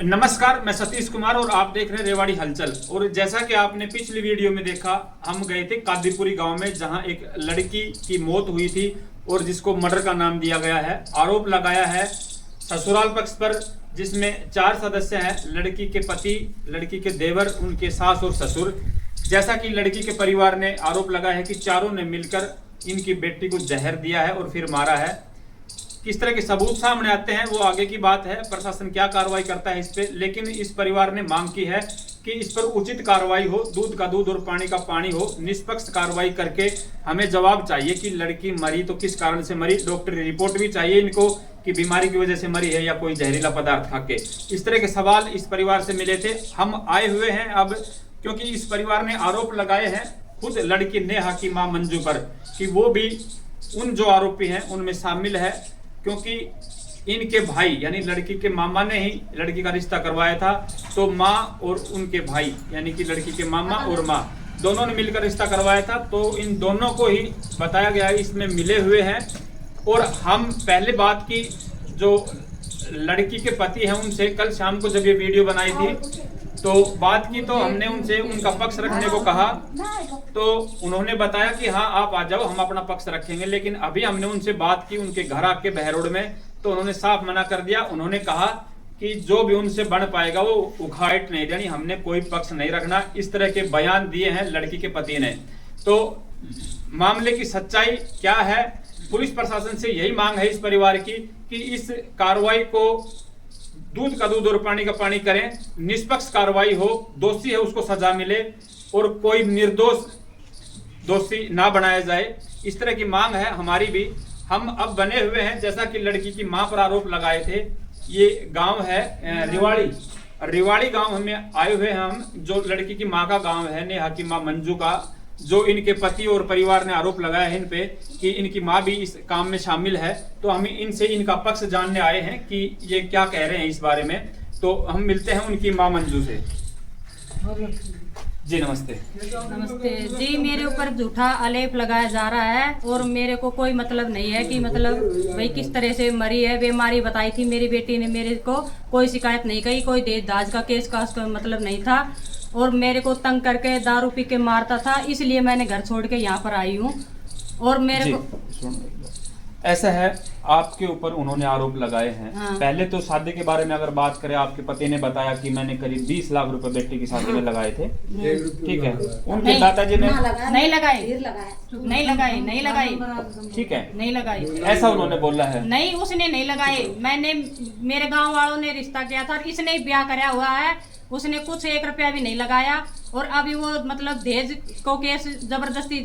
नमस्कार, मैं सतीश कुमार और आप देख रहे हैं रेवाड़ी हलचल। और जैसा कि आपने पिछली वीडियो में देखा, हम गए थे कादीपुरी गांव में, जहां एक लड़की की मौत हुई थी और जिसको मर्डर का नाम दिया गया है। आरोप लगाया है ससुराल पक्ष पर, जिसमें 4 सदस्य हैं, लड़की के पति, लड़की के देवर, उनके सास और ससुर। जैसा कि लड़की के परिवार ने आरोप लगाया है कि चारों ने मिलकर इनकी बेटी को जहर दिया है और फिर मारा है। किस तरह के सबूत सामने आते हैं वो आगे की बात है, प्रशासन क्या कार्रवाई करता है इस पे। लेकिन इस परिवार ने मांग की है कि इस पर उचित कार्रवाई हो, दूध का दूध और पानी का पानी हो, निष्पक्ष कार्रवाई करके हमें जवाब चाहिए कि लड़की मरी तो किस कारण से मरी। डॉक्टरी रिपोर्ट भी चाहिए इनको कि बीमारी की वजह से मरी है या कोई जहरीला पदार्थ खा के। इस तरह के सवाल इस परिवार से मिले थे। हम आए हुए हैं अब, क्योंकि इस परिवार ने आरोप लगाए हैं खुद लड़की नेहा की मां मंजू पर कि वो भी उन जो आरोपी हैं उनमें शामिल है, क्योंकि इनके भाई यानी लड़की के मामा ने ही लड़की का रिश्ता करवाया था। तो माँ और उनके भाई यानी कि लड़की के मामा और माँ दोनों ने मिलकर रिश्ता करवाया था। तो इन दोनों को ही बताया गया है इसमें मिले हुए हैं। और हम पहले बात की जो लड़की के पति हैं उनसे, कल शाम को जब ये वीडियो बनाई थी तो बात की, तो हमने उनसे उनका पक्ष रखने को कहा तो उन्होंने बताया कि हाँ आप आ जाओ, हम अपना पक्ष रखेंगे। लेकिन अभी हमने उनसे बात की उनके घर आके बहरोड में, तो उन्होंने साफ मना कर दिया। उन्होंने कहा कि जो भी उनसे बन पाएगा वो उखाड़ नहीं देनी, हमने कोई पक्ष नहीं रखना। इस तरह के बयान दिए हैं लड़की के पति ने। तो मामले की सच्चाई क्या है, पुलिस प्रशासन से यही मांग है इस परिवार की कि इस कार्रवाई को दूध का दूध और पानी का पानी करें, निष्पक्ष कार्रवाई हो, दोषी है उसको सजा मिले और कोई निर्दोष दोषी ना बनाया जाए। इस तरह की मांग है हमारी भी। हम अब बने हुए हैं, जैसा कि लड़की की मां पर आरोप लगाए थे, ये गांव है रिवाड़ी गांव में आए हुए हैं हम, जो लड़की की मां का गांव है, नेहा की मां मंजू का, जो इनके पति और परिवार ने आरोप लगाया है इन पे कि इनकी मां भी इस काम में शामिल है। तो हम इनसे इनका पक्ष जानने आए हैं कि ये क्या कह रहे हैं इस बारे में। तो हम मिलते हैं उनकी मां मंजू से। जी नमस्ते। नमस्ते जी। मेरे ऊपर झूठा आलेप लगाया जा रहा है और मेरे को कोई मतलब नहीं है कि मतलब भाई किस तरह से मरी है। बीमारी बताई थी मेरी बेटी ने, मेरे को कोई शिकायत नहीं कही, कोई देश दाज का केस का उसका मतलब नहीं था। और मेरे को तंग करके दारू पी के मारता था, इसलिए मैंने घर छोड़ के यहाँ पर आई हूँ। और मेरे को ऐसा है, आपके ऊपर उन्होंने आरोप लगाए हैं। हाँ। पहले तो शादी के बारे में अगर बात करें, आपके पति ने बताया कि मैंने करीब 20 लाख रुपए बेटी की शादी में लगाए थे, ठीक है। उनके दादाजी ने नहीं लगाई, ठीक है, नहीं लगाई, ऐसा उन्होंने बोला है। नहीं, उसने नहीं लगाए। मैंने, मेरे गांव वालों ने रिश्ता किया था और इसने ब्याह कराया हुआ है। उसने कुछ 1 रुपया भी नहीं लगाया। और अभी वो मतलब दहेज को केस जबरदस्ती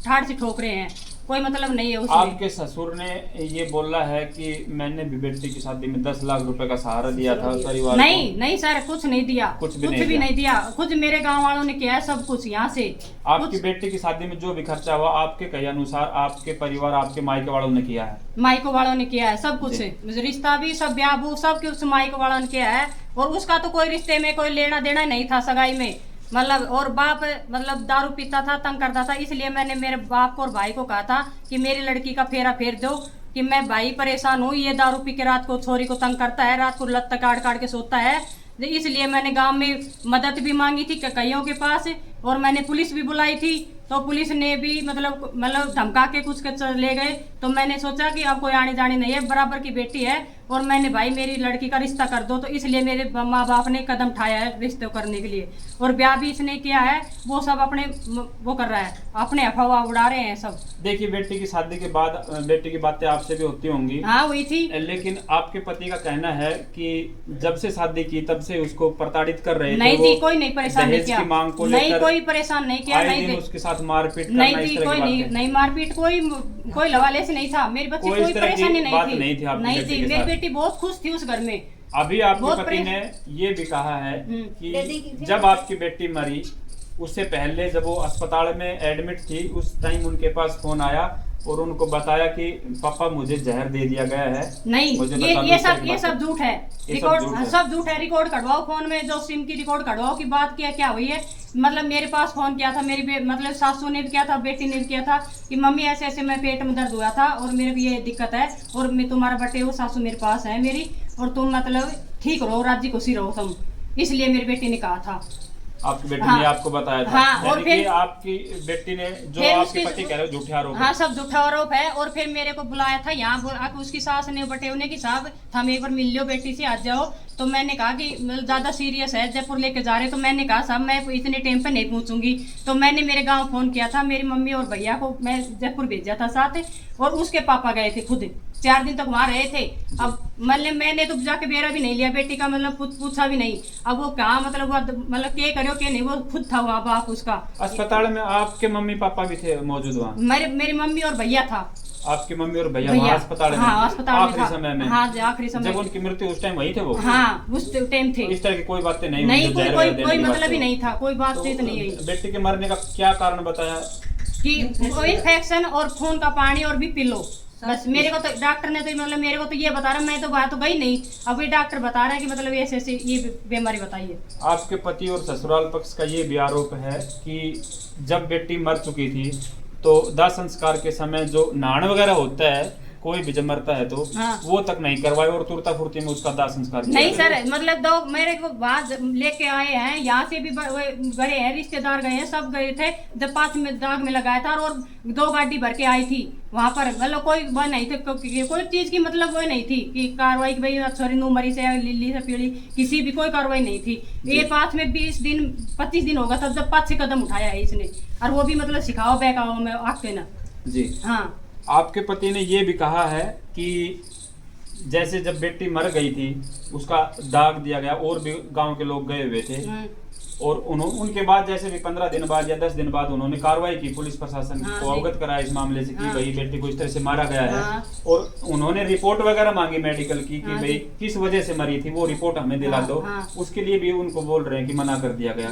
ठाड़ से ठोक रहे हैं, कोई मतलब नहीं है उसमें। आपके ससुर ने ये बोला है कि मैंने भी बेटी की शादी में 10 लाख रुपए का सहारा दिया था परिवार को। नहीं सर, कुछ नहीं दिया, कुछ भी नहीं दिया। खुद मेरे गांव वालों ने किया है सब कुछ यहाँ से। आपकी बेटी की शादी में जो भी खर्चा हुआ आपके कहे अनुसार आपके परिवार, आपके मायके वालों ने किया है? मायके वालों ने किया है सब कुछ, रिश्ता भी सब, ब्याह बू सब कुछ मायके वालों ने किया है। और उसका तो कोई रिश्ते में कोई लेना देना नहीं था सगाई में, मतलब। और बाप मतलब दारू पीता था, तंग करता था, इसलिए मैंने मेरे बाप को और भाई को कहा था कि मेरी लड़की का फेरा फेर दो, कि मैं भाई परेशान हूँ, ये दारू पी के रात को छोरी को तंग करता है, रात को लत्ता काट काट के सोता है। इसलिए मैंने गांव में मदद भी मांगी थी कईयों के पास, और मैंने पुलिस भी बुलाई थी। तो पुलिस ने भी मतलब धमका के कुछ ले गए। तो मैंने सोचा कि अब कोई आने जाने नहीं है, बराबर की बेटी है, और मैंने भाई मेरी लड़की का रिश्ता कर दो। तो इसलिए मेरे माँ बाप ने कदम उठाया है रिश्ते करने के लिए। और ब्याह भी इसने किया है, वो सब अपने वो कर रहा है, अपने अफवाह उड़ा रहे हैं सब। देखिए, बेटी की शादी के बाद बेटी की बातें आपसे भी होती होंगी। हाँ, हुई थी। लेकिन आपके पति का कहना है कि जब से शादी की तब से उसको प्रताड़ित कर रहे थे। नहीं जी, कोई नहीं परेशान नहीं किया, मांग को नहीं कोई परेशान नहीं किया, नहीं उसके साथ मारपीट नहीं थी, कोई नहीं मारपीट, कोई लवाले से नहीं था। मेरी बच्ची कोई परेशानी नहीं थी, नहीं थी। मेरी बेटी बहुत खुश थी उस घर में। अभी आपके पति ने ये भी कहा है कि जब आपकी बेटी मरी उससे पहले जब वो अस्पताल में एडमिट थी, उस टाइम उनके पास फोन आया और उनको बताया कि पापा मुझे जहर दे दिया गया है। नहीं, ये सब झूठ है, रिकॉर्ड सब झूठ है। रिकॉर्ड कटवाओ फोन में, जो सिम की रिकॉर्ड कटवाओ की बात क्या हुई है। मतलब मेरे पास फोन किया था मेरी मतलब सासू ने भी किया था, बेटी ने भी किया था कि मम्मी ऐसे ऐसे मैं पेट में दर्द हुआ था और मेरे को ये दिक्कत है और मैं तुम्हारा बटे हो, सासू मेरे पास है मेरी, और तुम मतलब ठीक रहो, राजी खुशी रहो सब, इसलिए मेरी बेटी ने कहा था। आपकी बेटी हाँ, ने आपको बताया था? हाँ, और फिर आपकी बेटी ने जो आपके पति कह रहे हो झूठे आरोप? हाँ, सब झूठा आरोप है। और फिर मेरे को बुलाया था यहाँ, उसकी सास ने बटे उन्हें की साहब हम एक बार मिल लो बेटी से, आ जाओ। तो मैंने कहा कि ज्यादा सीरियस है, जयपुर लेके जा रहे। तो मैंने कहा साहब मैं इतने टाइम पे नहीं पहुंचूंगी। तो मैंने मेरे गांव फोन किया था, मेरी मम्मी और भैया को मैं जयपुर भेजा था साथ, और उसके पापा गए थे खुद, 4 दिन तक वहां रहे थे। अब मैंने तो जाके बेरा भी नहीं लिया बेटी का, मतलब पूछा भी नहीं। अब वो कहा मतलब क्या करो क्या नहीं, वो खुद था वहाँ बाप उसका। अस्पताल में आपके मम्मी पापा भी थे मौजूद वहाँ? मेरी मम्मी और भैया था। आपके मम्मी और भैया अस्पताल में? हाँ, अस्पताल में आखिरी समय में? हाँ, आखिरी समय जब उनकी मृत्यु उस टाइम वही थे वो? हाँ, उस टाइम थे। इस तरह की कोई बातें नहीं? नहीं, कोई मतलब ही नहीं था, कोई बातचीत नहीं हुई। बेटी के मरने का क्या कारण बताया? कि कोई इन्फेक्शन और खून का पानी और भी पिलो, बस। मेरे को तो डॉक्टर ने तो मतलब मेरे को तो ये बता रहा, मैं तो बात तो गई नहीं। अभी डॉक्टर बता रहा है कि मतलब ऐसे ऐसे ये बीमारी बताइए। आपके पति और ससुराल पक्ष का ये भी आरोप है कि जब बेटी मर चुकी थी तो दाह संस्कार के समय जो नाण वगैरह होता है, कोई भी जब मरता है तो हाँ, वो तक नहीं करवाए और तुरता फुर्ती में उसका दाह संस्कार नहीं सर, मतलब दो मेरे को बात लेके आए हैं, यहाँ से भी गए हैं, रिश्तेदार गए हैं, सब गए थे। जब 5 में दाग में लगाया था और 2 गाड़ी भर के आई थी वहाँ पर, मतलब कोई वो नहीं थे, कोई चीज की मतलब वो नहीं थी कि कार्रवाई की भाई छोरी नू मरी से लिल्ली से पीड़ी, किसी भी कोई कार्रवाई नहीं थी। ये 5 में 20 दिन 25 दिन होगा तब जब 5 कदम उठाया है इसने, और वो भी मतलब सिखाओ बहकाओ में आके ना जी। हाँ, आपके पति ने ये भी कहा है कि जैसे जब बेटी मर गई थी उसका दाग दिया गया, और भी गांव के लोग गए हुए थे, और उनके बाद जैसे भी 15 दिन बाद या 10 दिन बाद उन्होंने कार्रवाई की, पुलिस प्रशासन को अवगत कराया इस मामले से कि भाई बेटी को इस तरह से मारा गया है, और उन्होंने रिपोर्ट वगैरह मांगी मेडिकल की कि भाई किस वजह से मरी थी, वो रिपोर्ट हमें दिला दो। उसके लिए भी उनको बोल रहे हैं कि मना कर दिया गया,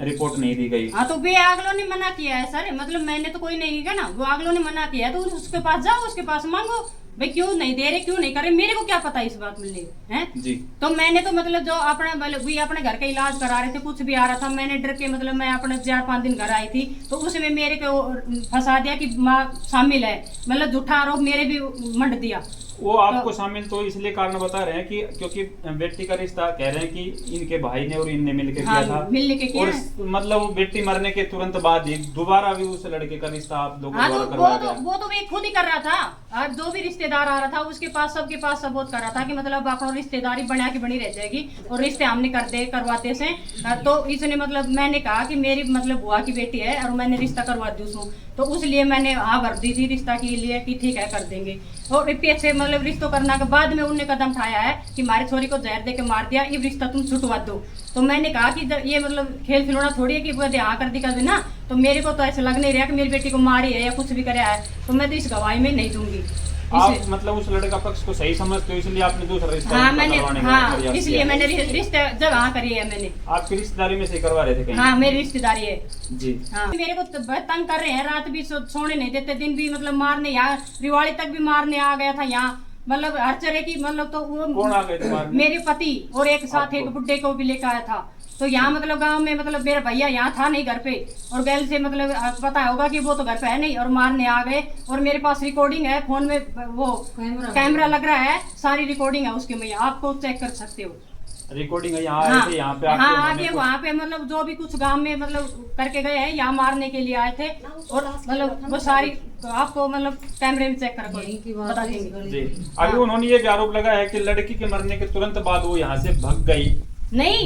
रिपोर्ट नहीं दी गई। हाँ, तो वे अगलों ने मना किया है सर, मतलब मैंने तो कोई नहीं किया ना, वो अगलों ने मना किया है, तो उसके पास जाओ, उसके पास मांगो भाई, क्यों नहीं दे रहे, क्यों नहीं कर रहे, मेरे को क्या पता इस बात में हैं जी। तो मैंने तो मतलब जो अपने घर का इलाज करा रहे थे, कुछ भी आ रहा था, मैंने डर के मतलब मैं अपने 4-5 दिन घर आई थी, तो उसमें मेरे को फंसा दिया कि माँ शामिल है, मतलब झूठा आरोप मेरे भी मंड दिया। वो आपको शामिल तो इसलिए कारण बता रहे हैं कि क्योंकि बेटी का रिश्ता कह रहे हैं कि इनके भाई ने और इनने मिलकर किया था, मिलने के किया, और मतलब बेटी मरने के तुरंत बाद ही दोबारा भी उस लड़के का रिश्ता आप लोगों द्वारा करवाया गया। वो तो वे खुद ही कर रहा था, और जो भी रिश्तेदार आ रहा था उसके पास सबके पास सबूत कर रहा था कि मतलब अपना रिश्तेदारी बना के बनी रह जाएगी, और रिश्ते हमने करवाते से। तो इसने मतलब मैंने कहा कि मेरी मतलब बुआ की बेटी है और मैंने रिश्ता करवा दी उसको, तो उसलिए मैंने हाँ भर दी थी रिश्ता के लिए कि ठीक है कर देंगे। और पीछे मतलब रिश्तों करने के बाद में उन्होंने कदम उठाया है कि हमारी छोरी को जहर दे के मार दिया, ये रिश्ता तुम छुटवा दो। तो मैंने कहा कि ये मतलब खेल खिलौना थोड़ी है कि वो हाँ कर दी कर ना, तो मेरे को तो ऐसा लग नहीं रहा कि मेरी बेटी को मारी है या कुछ भी कराया है, तो मैं तो इस गवाही में नहीं दूंगी। आप मतलब उस लड़का पक्ष को सही समझते हो, इसलिए आपने दूसरा रिश्ता? हाँ, मैंने इसलिए मैंने रिश्ते जब हाँ करी है मैंने। आपकी रिश्तेदारी में से करवा रहे थे कहीं? हाँ, मेरी रिश्तेदारी है जी। हाँ, मेरे को तंग कर रहे हैं, रात भी सोने नहीं देते, दिन भी मतलब मारने, यहाँ दिवाली तक भी मारने आ गया था यहाँ, मतलब हर तरह की मतलब। तो वो कौन आ गए थे मारने? मेरे पति, और एक साथ एक बुड्ढे को भी लेकर आया था। तो यहाँ मतलब गांव में मतलब मेरा भैया यहाँ था नहीं घर पे, और गैल से मतलब पता होगा कि वो तो घर पे है नहीं, और मारने आ गए। और मेरे पास रिकॉर्डिंग है फोन में, वो कैमरा लग रहा है, सारी रिकॉर्डिंग है उसके में, आपको चेक कर सकते हो। रिकॉर्डिंग है यहाँ आए थे, यहाँ पे आके वहाँ पे मतलब जो भी कुछ गांव में मतलब करके गए हैं, यहाँ मारने के लिए आए थे, और मतलब वो सारी आपको मतलब कैमरे में चेक कर बता देंगे जी। अभी उन्होंने ये भी आरोप लगाया है कि लड़की के मरने के तुरंत बाद वो यहाँ से भाग गई। नहीं,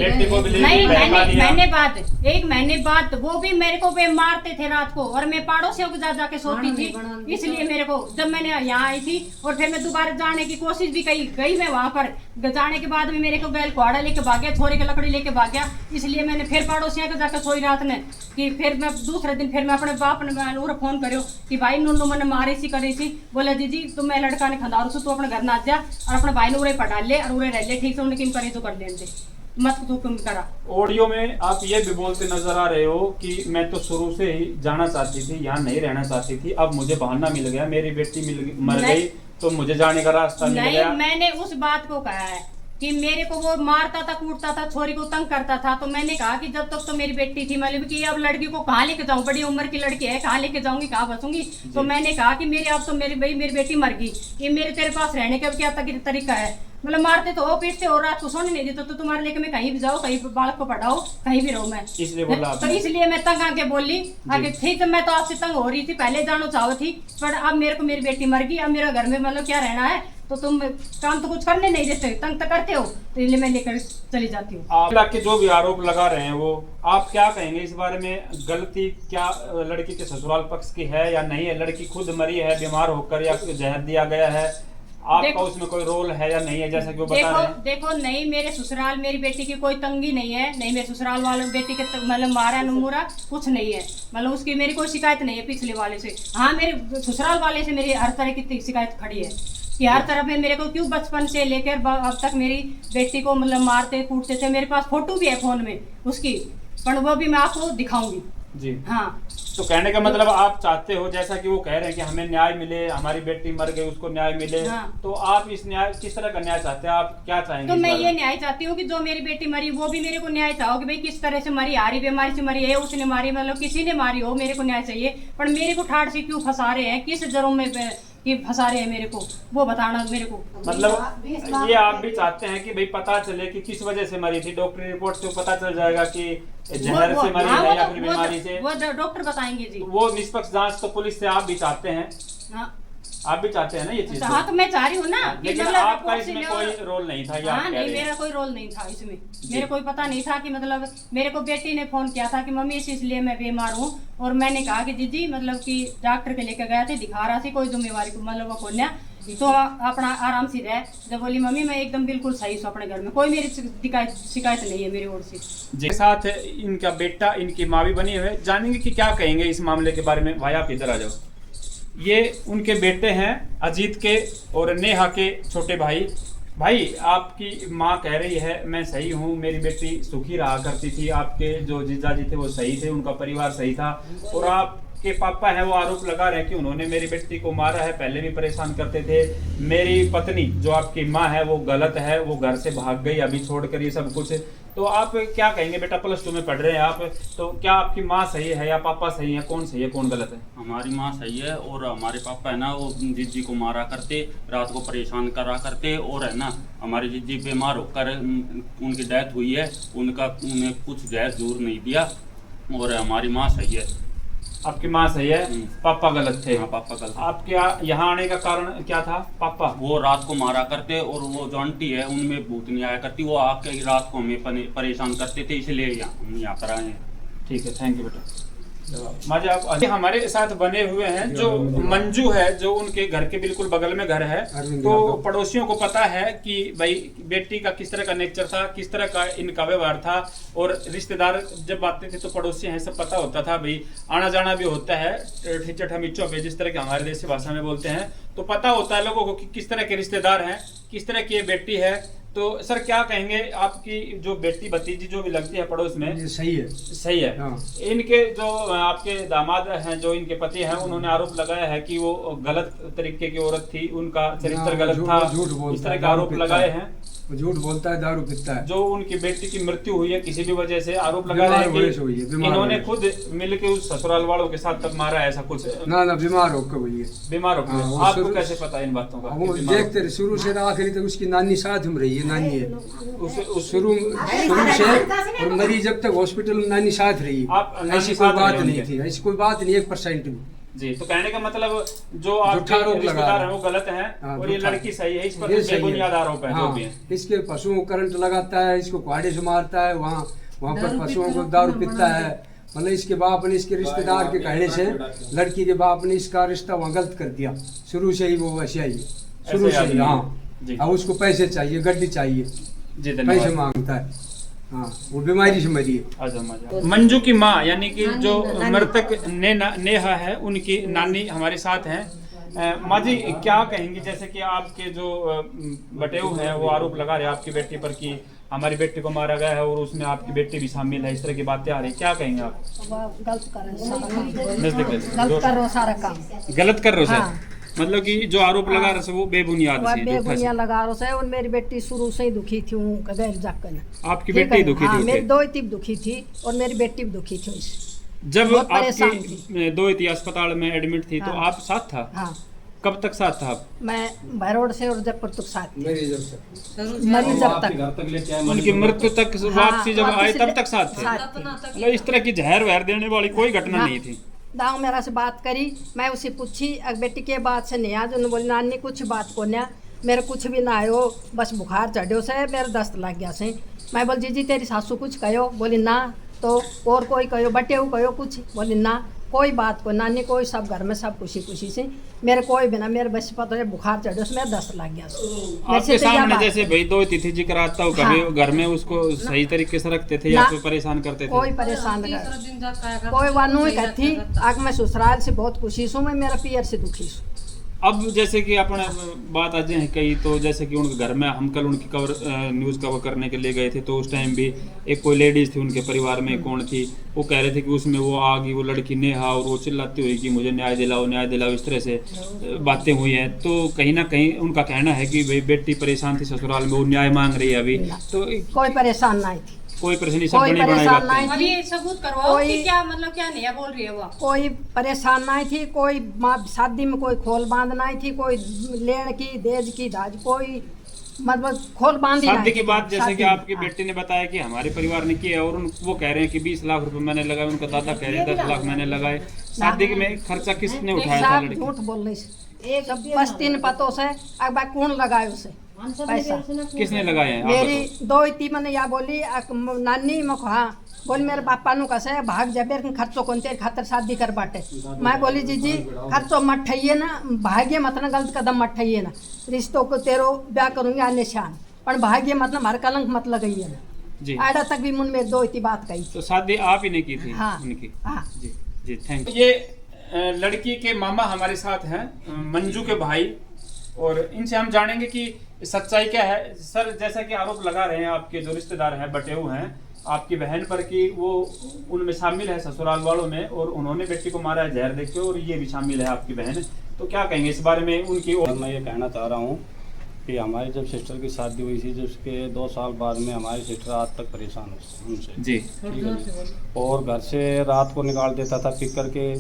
एक महीने बाद वो भी मेरे को वे मारते थे रात को, और मैं पड़ोसियों को जाके सोती थी, इसलिए मेरे को जब मैंने यहाँ आई थी, और फिर मैं दोबारा जाने की कोशिश भी गई मैं वहाँ पर, जाने के बाद भी मेरे को बैल कुआड़ा लेके भाग गया, छोरे की लकड़ी लेके भाग गया, इसलिए मैंने फिर पड़ोसियों को जाकर सोई रात ने, कि फिर मैं दूसरे दिन फिर मैं अपने बाप ने फोन करो कि भाई नुन्नू मैंने मारी सी करी सी, बोला दीदी तुम मैं लड़का ने खंदारू से तू अपने घर ना जा, और अपने भाई ने उड़े पटा ले और उड़े रह ले, ठीक से उन्हें किम करे तो कर देते मत तू तुम करा। ऑडियो में आप ये भी बोलते नजर आ रहे हो कि मैं तो शुरू से ही जाना चाहती थी, यहाँ नहीं रहना चाहती थी, अब मुझे बहाना मिल गया, मेरी बेटी मर गई तो मुझे जाने का रास्ता मिल गया। मैंने उस बात को कहा है कि मेरे को वो मारता था, कूटता था, छोरी को तंग करता था। तो मैंने कहा कि जब तक तो मेरी बेटी थी, मतलब कि अब लड़की को कहाँ लेके जाऊँ, बड़ी उम्र की लड़की है, कहाँ लेके जाऊंगी, कहाँ बसूंगी। तो मैंने कहा कि मेरी अब तो मेरी बेटी मर गई, ये मेरे तेरे पास रहने का क्या तरीका है। मतलब मारते तो हो, पीटते हो, रात को सोने नहीं देते तो तुम्हारे लेके मैं कहीं भी जाऊँ, कहीं बालक को पढ़ाओ, कहीं भी रहूँ मैं। इसलिए बोला तो इसलिए मैं तंग आके बोली आगे थी। तो मैं तो आपसे तंग हो रही थी, पहले जानो चाहो थी, पर अब मेरे को मेरी बेटी मर गई, अब मेरा घर में मतलब क्या रहना है। तो तुम काम तो कुछ करने नहीं देते, तंग तो करते हो, तो इसलिए मैं लेकर चली जाती हूँ। आप के जो भी आरोप लगा रहे हैं वो आप क्या कहेंगे इस बारे में? गलती क्या लड़की के ससुराल पक्ष की है या नहीं है? लड़की खुद मरी है बीमार होकर या जहर दिया गया है? आपका उसमें कोई रोल है या नहीं है, जैसा कि वो बता रहे हैं? देखो नहीं, मेरे ससुराल मेरी बेटी की कोई तंगी नहीं है, नहीं मेरे ससुराल वाले बेटी के मतलब मारा नमूरा कुछ नहीं है, मतलब उसकी मेरी कोई शिकायत नहीं है पिछले वाले से। हाँ, मेरे ससुराल वाले से मेरी हर तरह की शिकायत खड़ी है कि हर तरफ में मेरे को क्यों बचपन से लेकर अब तक मेरी बेटी को मतलब मारते कूटते थे। मेरे पास फोटो भी है फोन में उसकी, पर वो भी मैं आपको दिखाऊंगी जी। हाँ, तो कहने का मतलब आप चाहते हो, जैसा कि वो कह रहे हैं कि हमें न्याय मिले, हमारी बेटी मर गई उसको न्याय मिले। हाँ। तो आप इस न्याय किस तरह का न्याय चाहते हैं? आप क्या चाहेंगे? तो मैं ये न्याय चाहती हूँ कि जो मेरी बेटी मरी वो भी मेरे को न्याय चाहो कि भाई किस तरह से मरी, हारी बीमारी से मरी है, उसने मारी, मतलब किसी ने मारी हो, मेरे को न्याय चाहिए। पर मेरे को ठाड़ से क्यों फंसा रहे हैं, किस जरों में कि फंसा रहे हैं मेरे को, वो बताना मेरे को। मतलब ये आप भी चाहते हैं कि भाई पता चले कि किस वजह से मरी थी, डॉक्टरी रिपोर्ट से पता चल जाएगा कि जहर से मरी है या फिर बीमारी से? वो डॉक्टर बताएंगे जी। वो निष्पक्ष जांच तो पुलिस से आप भी चाहते हैं? हाँ, आप भी चाहते हैं ना ये चीज? हाँ, तो मैं चाह रही हूँ ना। लेकिन आपका इसमें कोई रोल नहीं था? हाँ नहीं, मेरा कोई रोल नहीं था इसमें, मेरे कोई पता नहीं था कि मतलब मेरे को बेटी ने फोन किया था कि मम्मी इसलिए मैं बीमार हूँ, और मैंने कहा कि दीदी मतलब कि डॉक्टर के लेकर गया थे, दिखा रहा थी, कोई जिम्मेवारी को मतलब वो खोलना तो अपना आराम से रहे। जब बोली मम्मी मैं एकदम बिल्कुल सही हूँ अपने घर में, कोई मेरी शिकायत नहीं है मेरी ओर से। जी, साथ इनका बेटा, इनकी माँ भी बनी हुई, जानेंगे कि क्या कहेंगे इस मामले के बारे में। भाई आप इधर आ जाओ। ये उनके बेटे हैं अजीत के और नेहा के छोटे भाई। भाई आपकी माँ कह रही है मैं सही हूँ, मेरी बेटी सुखी रहा करती थी, आपके जो जीजाजी थे वो सही थे, उनका परिवार सही था, और आपके पापा हैं वो आरोप लगा रहे हैं कि उन्होंने मेरी बेटी को मारा है, पहले भी परेशान करते थे। मेरी पत्नी जो आपकी माँ है वो गलत है, वो घर से भाग गई अभी छोड़कर ये सब कुछ। तो आप क्या कहेंगे? बेटा +2 में पढ़ रहे हैं आप, तो क्या आपकी माँ सही है या पापा सही है? कौन सही है कौन गलत है? हमारी माँ सही है, और हमारे पापा है ना वो जीजी को मारा करते, रात को परेशान करा करते, और है ना हमारी जीजी बीमार होकर उनकी डेथ हुई है, उन्हें कुछ जहर जरूर नहीं दिया, और हमारी माँ सही है। आपकी माँ सही है, पापा गलत थे? हाँ, पापा गलत। आपके यहाँ आने का कारण क्या था? पापा वो रात को मारा करते, और वो जो आंटी है उनमें भूत नहीं आया करती, वो आके रात को हमें परेशान करते थे, इसलिए हम यहाँ पर आए हैं। ठीक है, थैंक यू बेटा। माजी आप हमारे साथ बने हुए हैं जो मंजू है, जो उनके घर के बिल्कुल बगल में घर है। तो पड़ोसियों को पता है कि भाई बेटी का किस तरह का नेचर था, किस तरह का इनका व्यवहार था, और रिश्तेदार जब आते थे तो पड़ोसी हैं सब पता होता था, भाई आना जाना भी होता है ठिचो पे, जिस तरह के हमारे देसी भाषा में बोलते हैं, तो पता होता है लोगों को कि किस तरह के रिश्तेदार हैं, किस तरह की ये बेटी है। तो सर क्या कहेंगे, आपकी जो बेटी भतीजी जो भी लगती है पड़ोस में? ये सही है, सही है। हाँ। इनके जो आपके दामाद हैं, जो इनके पति हैं, उन्होंने आरोप लगाया है कि वो गलत तरीके की औरत थी, उनका चरित्र गलत था, इस तरह के आरोप लगाए हैं। झूठ बोलता है, दारू पीता है। जो उनकी बेटी की मृत्यु हुई है किसी भी वजह से, आरोप लगा रहे हैं कि इन्होंने खुद मिलके उस ससुराल वालों के साथ तक मारा है, ऐसा कुछ? ना बीमार होकर हुई है। बीमार होकर? आपको कैसे पता इन बातों का? वो देखते रहे शुरू से आखिरी तक, उसकी नानी साथ में रही है, नानी है शुरू से, और मरी जब तक हॉस्पिटल में नानी साथ रही है। ऐसी कोई बात नहीं थी, ऐसी कोई बात नहीं 1% भी। जी, तो कहने का मतलब जो आपके रिश्तेदार हैं वो गलत हैं, और ये लड़की सही है, इस पर बेबुनियाद आरोप है जो भी है। इसके पशुओं को करंट लगाता है, इसको कुहाड़े से मारता है, वहाँ पर पशुओं को दारू पीता है। मतलब इसके बाप ने, इसके रिश्तेदार के कहने से लड़की के बाप ने इसका रिश्ता वहाँ गलत कर दिया। शुरू से ही वो वैसे आई है, शुरू से ही। हाँ, अब उसको पैसे चाहिए, गड्डी चाहिए, पैसे मांगता है। हाँ, वो बीमारी से मरी है। मंजू की माँ यानी कि जो मृतक नेहा है, उनकी नानी हमारे साथ हैं। माँ जी क्या कहेंगी, जैसे कि आपके जो बटेऊ हैं वो आरोप लगा रहे हैं आपकी बेटी पर कि हमारी बेटी को मारा गया है और उसमें आपकी बेटी भी शामिल है, इस तरह की बातें आ रही, क्या कहेंगे आप? गलत कर रहे हो सारा काम, गलत कर रहे हो सर? मतलब कि जो आरोप लगा रहे वो बेबुनियाद वह से, झूठा से। बेबुनिया लगा रहा है। और मेरी बेटी शुरू से ही दुखी थी हूँ गैर जाकर। आपकी बेटी दुखी हाँ, थी मेरी उससे? दो ही दुखी थी और मेरी बेटी भी दुखी थी उससे। जब बहुत परेशान आपकी दो इति अस्पताल में एडमिट थी तो हाँ। आप साथ था? हाँ, कब तक साथ था आप? मैं भैरोड से और जयपुर तक साथ थी। मेरी जब तक मरी जब तक उनकी मृत्यु तक वापसी जब हाँ, आए वापसी तब तक साथ थे? साथ थे। मतलब इस तरह की जहर वहर देने वाली कोई घटना ना। नहीं थी? दाऊ मेरा से बात करी, मैं उसे पूछी अगर बेटी के बात से नहीं आज उन्होंने बोली नानी कुछ बात को ना मेरे कुछ भी ना आयो, बस बुखार चढ़ो से मेरे दस्त लग गया से। मैं बोल जीजी तेरी सासू कुछ कहो? बोली ना। तो और कोई कहो बटे कहो कुछ? बोली ना कोई बात को नानी कोई सब घर में सब खुशी खुशी से मेरे कोई बिना मेरे बस पता है बुखार चढ़ो से मेरे दस्त लग गया से। आपके सामने जैसे भाई दो तिथि जिक्र आता हो कभी हाँ। घर में उसको सही तरीके से रखते थे या ना। फिर परेशान करते थे? कोई परेशान कर कोई वानू ही कहती आग मैं ससुराल से बहुत खुशी हूँ, मैं मेरा पियर से दुखी हूँ। अब जैसे कि अपने बात आज है कई तो जैसे कि उनके घर में हम कल उनकी न्यूज़ कवर करने के लिए गए थे तो उस टाइम भी एक कोई लेडीज थी उनके परिवार में, कौन थी वो कह रहे थे कि उसमें वो आ गई वो लड़की नेहा और वो चिल्लाती हुई कि मुझे न्याय दिलाओ इस तरह से बातें हुई हैं। तो कहीं ना कहीं उनका कहना है कि भाई बेटी परेशान थी ससुराल में, वो न्याय मांग रही है अभी। तो कोई परेशान नहीं थी, कोई परेशानी सब कोई बनी बनाई परेशान बातें। नहीं अब थी, ये सबूत करवाओ कोई- कि क्या मतलब क्या नहीं बोल रही है वो? कोई परेशान नहीं थी, कोई माँ शादी में कोई खोल बांध नहीं थी, कोई लेन की देज की दाज कोई मतलब खोल बांधी शादी नहीं की थी। बात जैसे शादी कि में, आपकी हाँ। बेटी ने बताया कि हमारे परिवार ने किया और वो कह रहे हैं कि 20 लाख रुपए मैंने लगाए, उनका दादा कह रहे हैं 10 लाख मैंने लगाए। शादी में खर्चा किसने उठाया था? साहब लड़की झूठ बोल रही से एक बस 3 पतों से अब कौन लगाए उसे पैसा? किसने लगाए हैं? आप मेरी बताओ। दो इतनी मैंने या बोली नानी मको हाँ बोली मेरे पापा नु कसे भाग जाबे खर्चो कौन तेरे खातर शादी कर बाटे। मैं बोली जीजी खर्चो मत ठइए ना, भाग्य मत ना गलत कदम मत ठइए ना, रिश्तों को तेरो ब्याह करूंगी आने शान पर भाग्य मत ना हमारे कलंक मत लगाइए ना। जी आड़ा तक भी मुन में दो इतनी बात कही। तो शादी आप ही ने की थी? हाँ उनकी? हाँ जी जी थैंक यू। ये लड़की के मामा हमारे साथ हैं, मंजू के भाई, और इनसे हम जानेंगे कि सच्चाई क्या है। सर जैसा कि आरोप लगा रहे हैं आपके जो रिश्तेदार हैं बटेऊ हैं आपकी बहन पर कि वो उनमें शामिल है ससुराल वालों में और उन्होंने बेटी को मारा है जहर देके और ये भी शामिल है आपकी बहन, तो क्या कहेंगे इस बारे में उनकी? मैं ये कहना चाह रहा हूँ कि हमारी जब सिस्टर की शादी हुई थी जिसके 2 साल बाद में हमारी सिस्टर आज तक परेशान है उनसे। जी ठीक है जी। और घर से रात को निकाल देता था पिक करके,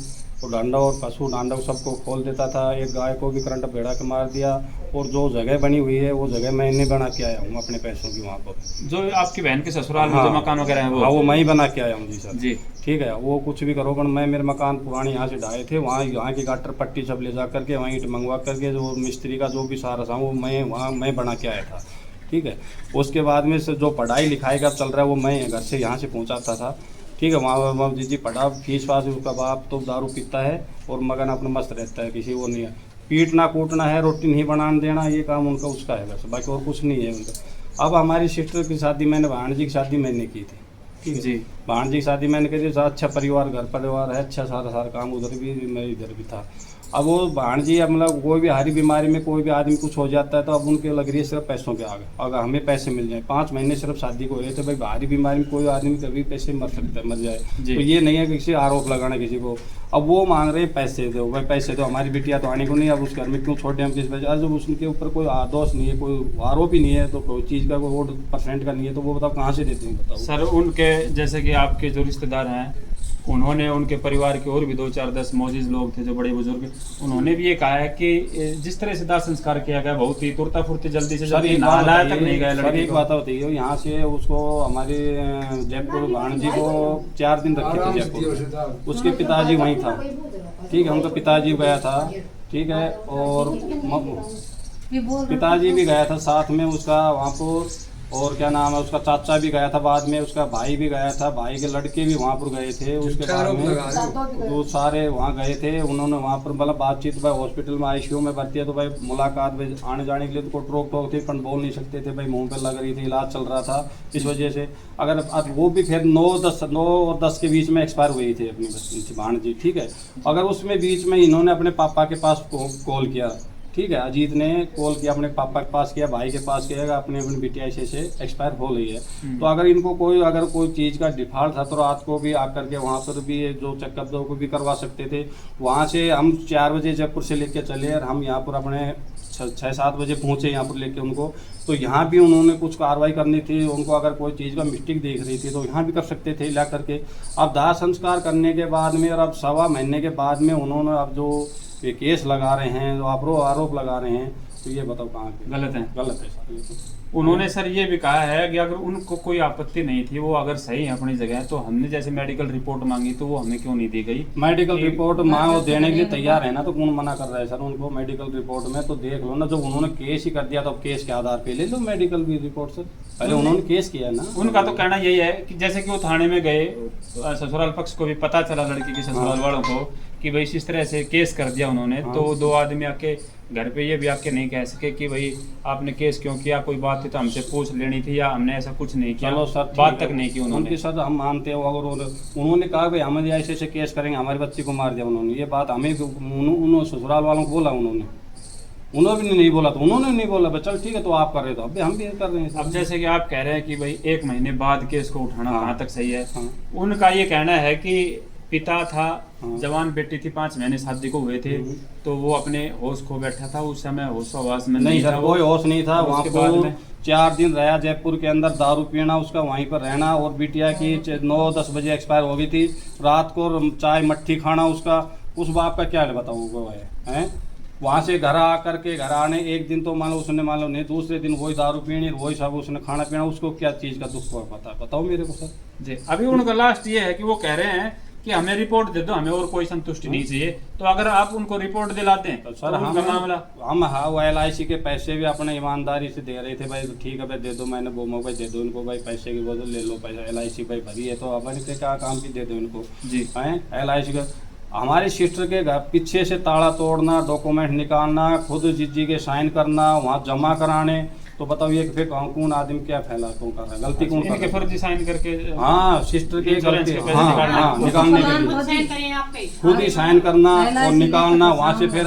वो डांडा और पशु डांडा सबको खोल देता था। एक गाय को भी करंट भेड़ा के मार दिया। और जो जगह बनी हुई है वो जगह मैंने बना के आया हूँ अपने पैसों की वहाँ पर। जो आपकी बहन के ससुराल में हाँ। जो मकान वगैरह है हाँ वो मैं ही बना के आया हूँ जी सर। जी ठीक है, वो कुछ भी करो पर मैं मेरे मकान पुराने यहाँ से ढाए थे, वहाँ की गाटर पट्टी सब ले जा करके वहीं ईंट मंगवा करके जो मिस्त्री का जो भी सारा था वो मैं बना के आया था। ठीक है, उसके बाद में से जो पढ़ाई लिखाई का चल रहा है वो मैं घर से यहाँ से पहुँचाता था। ठीक है, वहाँ जी पढ़ा फीस वास, उसका बाप तो दारू पीता है और मगन अपना मस्त रहता है, किसी वो नहीं है। पीटना कूटना है, रोटी नहीं बनाने देना, ये काम उनका उसका है बस, बाकी और कुछ नहीं है उनका। अब हमारी सिस्टर की शादी मैंने भाणजी की शादी मैंने की थी। ठीक है जी भाणजी की शादी मैंने करी, अच्छा परिवार घर परिवार है, अच्छा सारा काम, उधर भी मैं इधर भी था। अब वो भाणजी मतलब कोई भी हारी बीमारी में कोई भी आदमी कुछ हो जाता है तो अब उनके लग रही है सिर्फ पैसों के आगे, अगर हमें पैसे मिल जाए। 5 महीने सिर्फ शादी को हुए थे भाई, भारी बीमारी में कोई आदमी कभी पैसे मर सकता है, मर जाए। जी। तो ये नहीं है कि किसी आरोप लगाना किसी को। अब वो मांग रहे हैं पैसे दो भाई, पैसे दो, हमारी बिटिया तो आने को नहीं, अब उस घर में क्यों छोड़े हम किस वजह? जब उसके ऊपर कोई दोष नहीं है, कोई आरोप ही नहीं है, तो कोई चीज़ का कोई वोट % का नहीं है, तो वो बताओ कहाँ से देते हैं बताओ। सर उनके जैसे कि आपके जो रिश्तेदार हैं उन्होंने उनके परिवार के और भी 2-4-10 मौजूद लोग थे जो बड़े बुजुर्ग, उन्होंने भी ये कहा है कि जिस तरह से दाह संस्कार किया गया बहुत ही तुरता फुर्ती जल्दी से सर एक नहाया तक नहीं गया सर लड़की एक को। बात बताइए, यहाँ से उसको हमारे जयपुर भाणजी को 4 दिन रखे थे जयपुर, उसके पिताजी वहीं था। ठीक है, उनका पिताजी गया था। ठीक है, और पिताजी भी गया था साथ में उसका वहाँ पर, और क्या नाम है उसका चाचा भी गया था बाद में, उसका भाई भी गया था, भाई के लड़के भी वहाँ पर गए थे। उसके बाद में वो सारे वहाँ गए थे, उन्होंने वहाँ पर मतलब बातचीत, भाई हॉस्पिटल में ICU में भर्ती है तो भाई मुलाकात भाई आने जाने के लिए तो रोक टोक थी पर बोल नहीं सकते थे भाई, मुंह पे लग रही थी, इलाज चल रहा था इस वजह से। अगर वो भी फिर 9 और 10 के बीच में एक्सपायर हुई थी अपनी भाणजी। ठीक है, अगर उसमें बीच में इन्होंने अपने पापा के पास कॉल किया ठीक है, अजीत ने कॉल किया अपने पापा के पास, किया भाई के पास, किया अपने अपनी बिटिया ऐसे एक्सपायर हो रही है। तो अगर इनको अगर कोई चीज़ का डिफॉल्ट था तो रात को भी आकर के वहाँ पर भी जो चेकअप दो को भी करवा सकते थे। वहाँ से हम 4 बजे जयपुर से लेके चले और हम यहाँ पर अपने 6-7 बजे पहुँचे यहाँ पर लेके उनको। तो यहाँ भी उन्होंने कुछ कार्रवाई करनी थी, उनको अगर कोई चीज़ का मिस्टेक देख रही थी तो यहाँ भी कर सकते थे ला करके। अब दाह संस्कार करने के बाद में और अब 1.25 महीने के बाद में उन्होंने अब जो ये केस लगा रहे हैं, जो आरोप लगा रहे हैं, तो ये बताओ कहाँ के गलत है? गलत है सर। ये तो उन्होंने सर ये भी कहा है कि अगर उनको कोई आपत्ति नहीं थी, वो अगर सही है अपनी जगह, तो हमने जैसे मेडिकल रिपोर्ट मांगी तो वो हमें क्यों नहीं दी गई? मेडिकल रिपोर्ट वो देने के लिए तैयार है ना, तो कौन मना कर रहा है सर उनको मेडिकल रिपोर्ट में? तो देख लो ना, जब उन्होंने केस ही कर दिया तो अब केस के आधार पे ले लो मेडिकल भी रिपोर्ट सर। पहले उन्होंने केस किया ना। उनका तो कहना यही है कि जैसे कि वो थाने में गए, ससुराल पक्ष को भी पता चला, लड़की के ससुराल वालों को, कि भाई इस तरह से केस कर दिया उन्होंने। तो 2 आदमी आके घर पे ये भी आके नहीं कह सके कि भाई आपने केस क्यों किया, कोई बात थी तो हमसे पूछ लेनी थी, या हमने ऐसा कुछ नहीं किया। चलो सर, बात तक नहीं की उन्होंने। उनकी सर हम मानते हैं, अगर उन्होंने कहा भाई हम ऐसे केस करेंगे, हमारे बच्चे को मार दिया उन्होंने, ये बात हमें उन्होंने ससुराल वालों को बोला, उन्होंने भी नहीं बोला, तो उन्होंने नहीं बोला चल ठीक है तो आप कर रहे, तो अब हम भी कर रहे हैं। अब जैसे कि आप कह रहे हैं कि भाई 1 महीने बाद केस को उठाना कहाँ तक सही है? हाँ। उनका ये कहना है कि पिता था, जवान बेटी थी, 5 महीने शादी को हुए थे, तो वो अपने होश खो बैठा था, उस समय होश में नहीं था। कोई होश नहीं था। वहाँ बाद में 4 दिन रहा जयपुर के अंदर, दारू पीना उसका, वहीं पर रहना, और बिटिया की 9-10 बजे एक्सपायर हो गई थी। रात को चाय मट्ठी खाना उसका, उस बाप का क्या बताऊँ है? वहाँ से घर आकर के घर आने 1 दिन तो मान लो उसने नहीं, दूसरे दिन वही दारू पीनी, वही सब उसने खाना पीना, उसको क्या चीज़ का दुख हुआ पता बताओ मेरे को सर जी। अभी उनका लास्ट ये है कि वो कह रहे हैं कि हमें रिपोर्ट दे दो, हमें और कोई संतुष्टि नहीं चाहिए। तो अगर आप उनको रिपोर्ट दिलाते हैं तो सर उनका मामला हम वो LIC के पैसे भी अपने ईमानदारी से दे रहे थे भाई, तो ठीक है भाई दे दो, मैंने बोमो भाई दे दो इनको भाई, पैसे की बदल ले लो पैसा, LIC भाई भरी है तो अपन के क्या काम की दे दो इनको जी हैं। LIC का हमारे सिस्टर के घर पीछे से ताला तोड़ना, डॉक्यूमेंट निकालना, खुद जिज्जी के साइन करना, वहाँ जमा कराने, तो बताओ ये फिर कौन आदमी क्या फैला कौन कर रहा है, गलती कौन कर रहा है? फर्जी साइन करके हाँ सिस्टर के इंश्योरेंस के पैसे निकालने के लिए खुद ही साइन करना और निकालना। वहाँ से फिर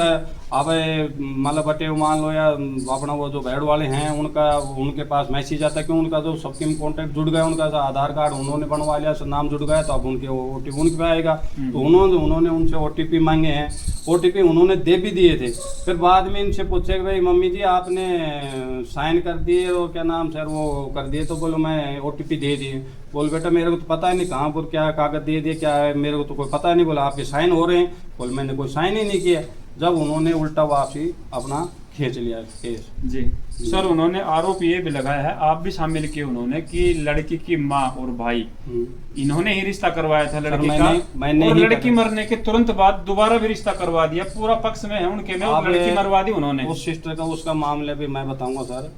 अब मतलब बटे मान लो या अपना वो जो बेड वाले हैं उनके पास मैसेज आता है कि उनका जो सबके कॉन्टैक्ट जुड़ गया, उनका आधार कार्ड उन्होंने बनवा लिया, नाम जुड़ गया, तो अब उनके OTP उनके पे आएगा। तो उन्होंने उनसे OTP मांगे हैं, OTP उन्होंने दे भी दिए थे। फिर बाद में इनसे पूछे कि भाई मम्मी जी आपने साइन कर दिए और क्या नाम सर वो कर दिए, तो बोलो मैं OTP दे दिए। बोल बेटा मेरे को तो पता ही नहीं कहाँ पर क्या कागज दे दिए क्या है, मेरे को तो कोई पता नहीं। बोला आपके साइन हो रहे हैं। बोल मैंने कोई साइन ही नहीं किया। जब उन्होंने उल्टा वापसी अपना खींच लिया केस जी। सर उन्होंने आरोप ये भी लगाया है, आप भी शामिल किए उन्होंने, कि लड़की की माँ और भाई इन्होंने ही रिश्ता करवाया था लड़की का, और लड़की मरने के तुरंत बाद दोबारा भी रिश्ता करवा दिया। पूरा पक्ष में है उनके में, और लड़की मरवा दी उन्होंने। उस सिस्टर का उसका मामले भी मैं बताऊंगा सर।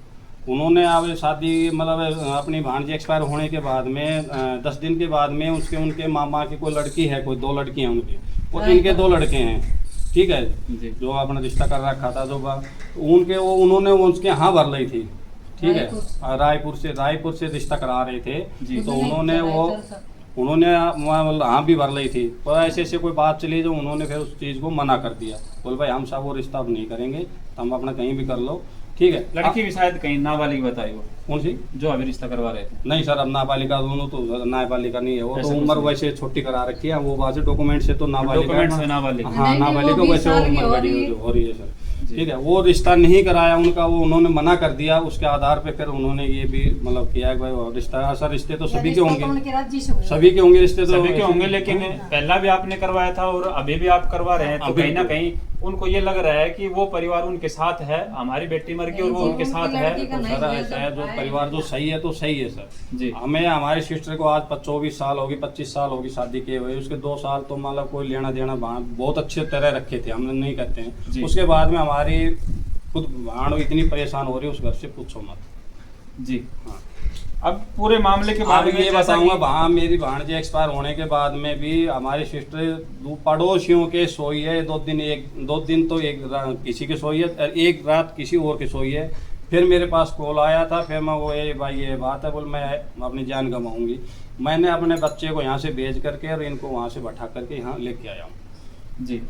उन्होंने अब शादी मतलब अपनी भांजी एक्सपायर होने के बाद में 10 दिन के बाद में उनके मामा की कोई लड़की है, कोई 2 लड़की हैं उनकी, और इनके 2 लड़के हैं, ठीक है, जो अपना रिश्ता कर रखा था जो उन्होंने उसके यहाँ भर ली थी, ठीक है, रायपुर से रिश्ता करा रहे थे। तो उन्होंने हाँ भी भर ली थी, पर ऐसे कोई बात चली जो उन्होंने फिर उस चीज़ को मना कर दिया। बोल भाई हम सब वो रिश्ता अब नहीं करेंगे, तो हम अपना कहीं भी कर लो, ठीक है। लड़की भी शायद कहीं नाबालिग बताई वो, कौन सी जो अभी रिश्ता करवा रहे थे? नहीं सर अब नाबालिगा दोनों तो नाबालिगा नहीं है, वो तो उम्र वैसे छोटी करा रखी है, वो वैसे डॉक्यूमेंट से तो नाबालिगा, हाँ नाबालिगा वैसे उम्र बड़ी हो रही है सर, ठीक है। वो रिश्ता नहीं कराया उनका, वो उन्होंने मना कर दिया। उसके आधार पे फिर उन्होंने ये भी मतलब किया कि भाई रिश्ता, सर रिश्ते तो सभी के होंगे, सभी के होंगे रिश्ते, तो सभी के होंगे, लेकिन पहला भी आपने करवाया था और अभी भी आप करवा रहे हैं, तो कहीं ना कहीं उनको ये लग रहा है कि वो परिवार उनके साथ है, हमारी बेटी मर गई और वो उनके साथ है। तो सर ऐसा है, जो परिवार जो सही है तो सही है सर जी। हमें हमारी सिस्टर को आज 24 साल होगी, 25 साल होगी शादी किए हुए, उसके 2 साल तो मतलब कोई लेना देना बहुत अच्छे तरह रखे थे, हम नहीं कहते हैं। उसके बाद में हमारी खुद भाण इतनी परेशान हो रही है उस घर से पूछो मत जी। हाँ अब पूरे मामले के बारे में ये बताऊंगा, वहाँ मेरी भाणजी एक्सपायर होने के बाद में भी हमारी सिस्टर पड़ोसियों के सोई है, 2 दिन तो किसी के सोई है, 1 रात किसी और के सोई है। फिर मेरे पास कॉल आया था, फिर मैं वो भाई ये बात है, बोल मैं अपनी जान गंवाऊंगी। मैंने अपने बच्चे को यहाँ से भेज करके और इनको वहाँ से बैठा करके यहाँ लेके आया हूँ जी।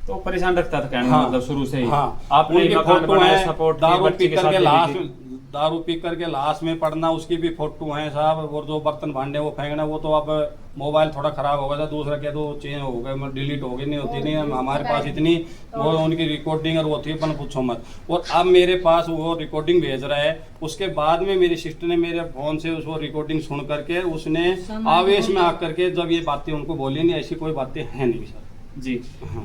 तो परेशान रखता था कहने का हाँ, मतलब शुरू से ही। हाँ, आपने उनकी मकान फोटो बनाया, है, सपोर्ट दारू बच्चे पी के करके साथ लाश रहती थी। दारू पी करके लाश में पड़ना, उसकी भी फोटो है साहब। और जो बर्तन भांडे वो फेंकना, वो तो अब मोबाइल थोड़ा खराब हो गया था, दूसरा क्या तो चेंज हो गया, डिलीट हो गई, नहीं होती नहीं हमारे पास इतनी वो उनकी रिकॉर्डिंग और वो थी, अपन पूछो मत। और अब मेरे पास वो रिकॉर्डिंग भेज रहा है। उसके बाद में मेरी सिस्टर ने मेरे फोन से उसको रिकॉर्डिंग सुन करके उसने आवेश में आकर के जब ये बातें उनको बोली, नहीं ऐसी कोई बातें हैं नहीं सर। जी।